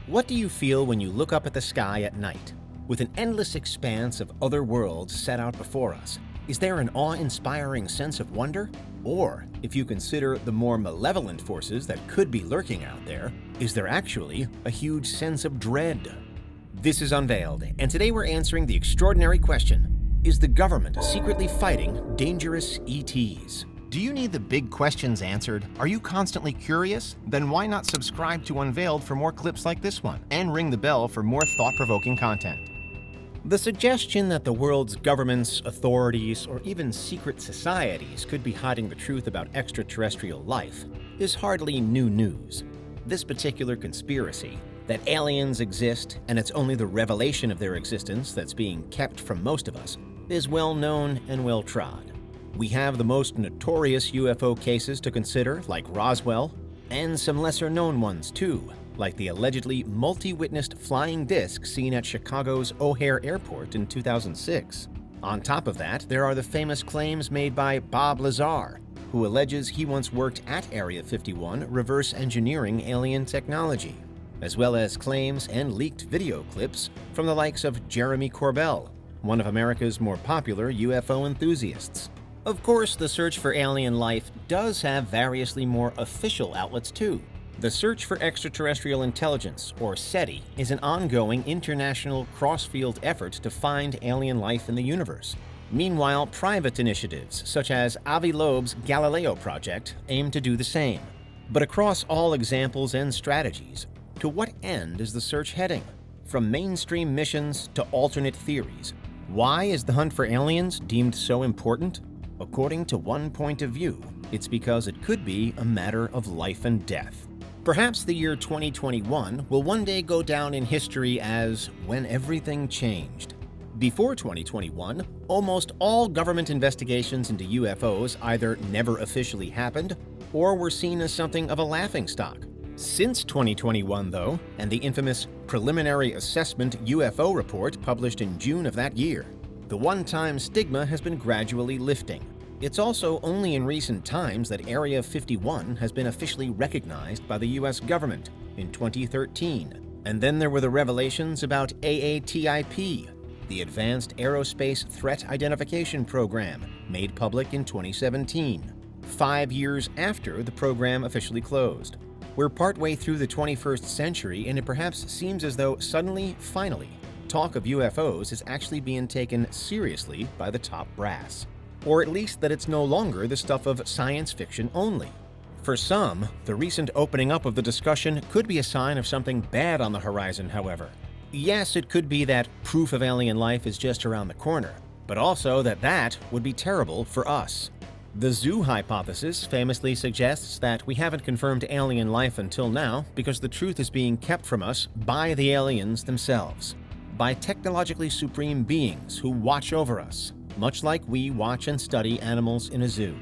What do you feel when you look up at the sky at night? With an endless expanse of other worlds set out before us, is there an awe-inspiring sense of wonder? Or, if you consider the more malevolent forces that could be lurking out there, is there actually a huge sense of dread? This is Unveiled, and today we're answering the extraordinary question: is the government secretly fighting dangerous ETs? Do you need the big questions answered? Are you constantly curious? Then why not subscribe to Unveiled for more clips like this one, and ring the bell for more thought-provoking content. The suggestion that the world's governments, authorities, or even secret societies could be hiding the truth about extraterrestrial life is hardly new news. This particular conspiracy, that aliens exist and it's only the revelation of their existence that's being kept from most of us, is well known and well trod. We have the most notorious UFO cases to consider, like Roswell, and some lesser-known ones too, like the allegedly multi-witnessed flying disc seen at Chicago's O'Hare Airport in 2006. On top of that, there are the famous claims made by Bob Lazar, who alleges he once worked at Area 51 reverse engineering alien technology, as well as claims and leaked video clips from the likes of Jeremy Corbell, one of America's more popular UFO enthusiasts. Of course, the search for alien life does have variously more official outlets too. The Search for Extraterrestrial Intelligence, or SETI, is an ongoing international cross-field effort to find alien life in the universe. Meanwhile, private initiatives, such as Avi Loeb's Galileo project, aim to do the same. But across all examples and strategies, to what end is the search heading? From mainstream missions to alternate theories, why is the hunt for aliens deemed so important? According to one point of view, it's because it could be a matter of life and death. Perhaps the year 2021 will one day go down in history as when everything changed. Before 2021, almost all government investigations into UFOs either never officially happened or were seen as something of a laughingstock. Since 2021, though, and the infamous Preliminary Assessment UFO report published in June of that year, the one-time stigma has been gradually lifting. It's also only in recent times that Area 51 has been officially recognized by the US government in 2013. And then there were the revelations about AATIP, the Advanced Aerospace Threat Identification Program, made public in 2017, 5 years after the program officially closed. We're partway through the 21st century, and it perhaps seems as though suddenly, finally, talk of UFOs is actually being taken seriously by the top brass. Or at least that it's no longer the stuff of science fiction only. For some, the recent opening up of the discussion could be a sign of something bad on the horizon, however. Yes, it could be that proof of alien life is just around the corner, but also that would be terrible for us. The zoo hypothesis famously suggests that we haven't confirmed alien life until now because the truth is being kept from us by the aliens themselves, by technologically supreme beings who watch over us, much like we watch and study animals in a zoo.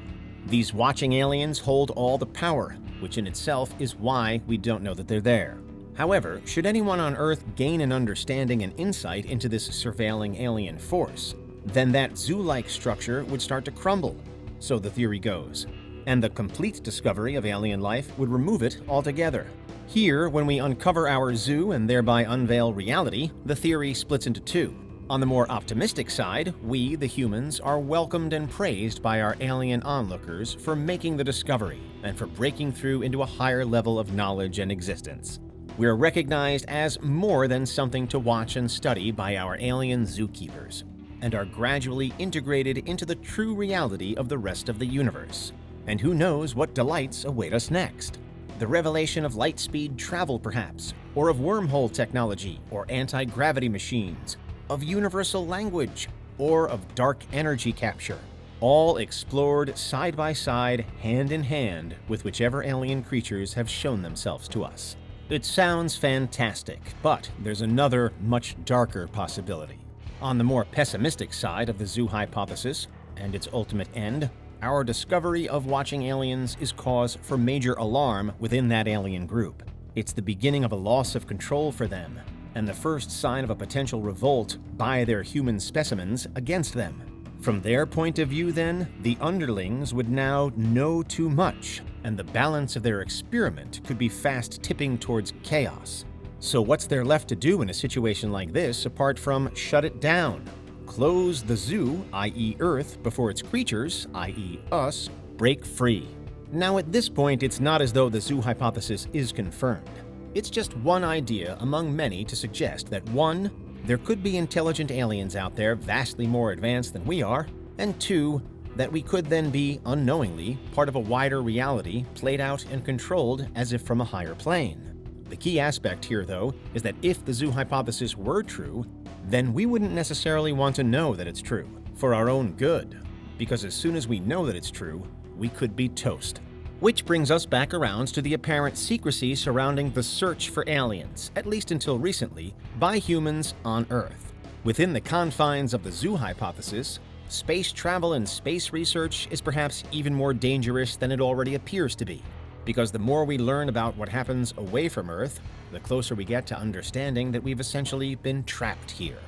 These watching aliens hold all the power, which in itself is why we don't know that they're there. However, should anyone on Earth gain an understanding and insight into this surveilling alien force, then that zoo-like structure would start to crumble, so the theory goes, and the complete discovery of alien life would remove it altogether. Here, when we uncover our zoo and thereby unveil reality, the theory splits into two. On the more optimistic side, we, the humans, are welcomed and praised by our alien onlookers for making the discovery and for breaking through into a higher level of knowledge and existence. We are recognized as more than something to watch and study by our alien zookeepers, and are gradually integrated into the true reality of the rest of the universe. And who knows what delights await us next? The revelation of light-speed travel, perhaps, or of wormhole technology, or anti-gravity machines, of universal language, or of dark energy capture, all explored side by side, hand in hand, with whichever alien creatures have shown themselves to us. It sounds fantastic, but there's another, much darker possibility. On the more pessimistic side of the zoo hypothesis, and its ultimate end, our discovery of watching aliens is cause for major alarm within that alien group. It's the beginning of a loss of control for them, and the first sign of a potential revolt by their human specimens against them. From their point of view, then, the underlings would now know too much, and the balance of their experiment could be fast tipping towards chaos. So what's there left to do in a situation like this apart from shut it down? Close the zoo, i.e. Earth, before its creatures, i.e. us, break free. Now at this point, it's not as though the zoo hypothesis is confirmed. It's just one idea among many to suggest that 1, there could be intelligent aliens out there vastly more advanced than we are, and 2, that we could then be, unknowingly, part of a wider reality played out and controlled as if from a higher plane. The key aspect here, though, is that if the zoo hypothesis were true, then we wouldn't necessarily want to know that it's true, for our own good, because as soon as we know that it's true, we could be toast. Which brings us back around to the apparent secrecy surrounding the search for aliens, at least until recently, by humans on Earth. Within the confines of the zoo hypothesis, space travel and space research is perhaps even more dangerous than it already appears to be, because the more we learn about what happens away from Earth, the closer we get to understanding that we've essentially been trapped here,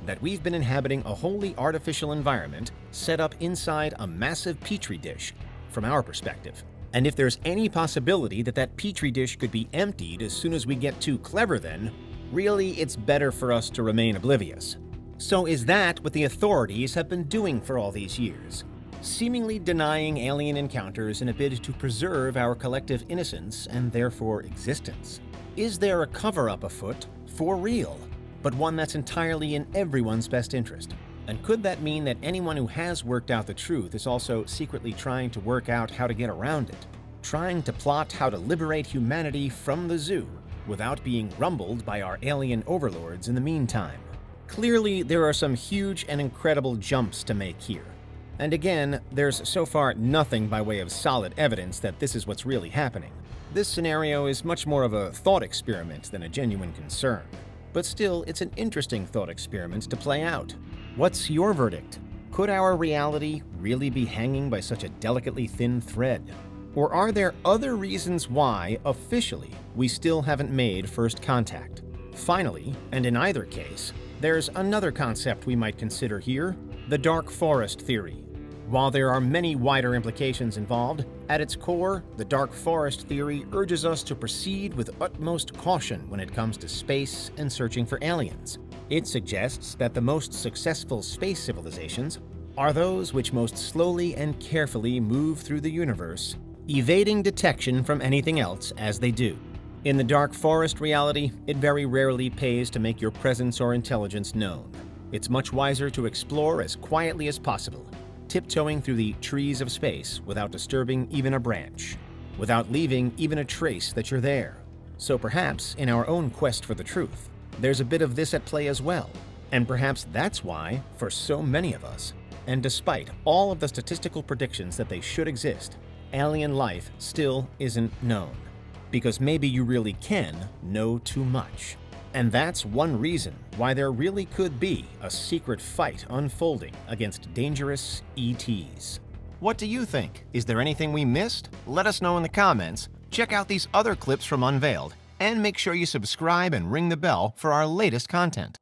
that we've been inhabiting a wholly artificial environment set up inside a massive petri dish, from our perspective. And if there's any possibility that that petri dish could be emptied as soon as we get too clever, then really it's better for us to remain oblivious. So is that what the authorities have been doing for all these years? Seemingly denying alien encounters in a bid to preserve our collective innocence and therefore existence. Is there a cover-up afoot, for real, but one that's entirely in everyone's best interest? And could that mean that anyone who has worked out the truth is also secretly trying to work out how to get around it? Trying to plot how to liberate humanity from the zoo without being rumbled by our alien overlords in the meantime? Clearly, there are some huge and incredible jumps to make here. And again, there's so far nothing by way of solid evidence that this is what's really happening. This scenario is much more of a thought experiment than a genuine concern. But still, it's an interesting thought experiment to play out. What's your verdict? Could our reality really be hanging by such a delicately thin thread? Or are there other reasons why, officially, we still haven't made first contact? Finally, and in either case, there's another concept we might consider here, the dark forest theory. While there are many wider implications involved, at its core, the dark forest theory urges us to proceed with utmost caution when it comes to space and searching for aliens. It suggests that the most successful space civilizations are those which most slowly and carefully move through the universe, evading detection from anything else as they do. In the dark forest reality, it very rarely pays to make your presence or intelligence known. It's much wiser to explore as quietly as possible, tiptoeing through the trees of space without disturbing even a branch, without leaving even a trace that you're there. So perhaps, in our own quest for the truth, there's a bit of this at play as well. And perhaps that's why, for so many of us, and despite all of the statistical predictions that they should exist, alien life still isn't known. Because maybe you really can know too much. And that's one reason why there really could be a secret fight unfolding against dangerous ETs. What do you think? Is there anything we missed? Let us know in the comments. Check out these other clips from Unveiled, and make sure you subscribe and ring the bell for our latest content.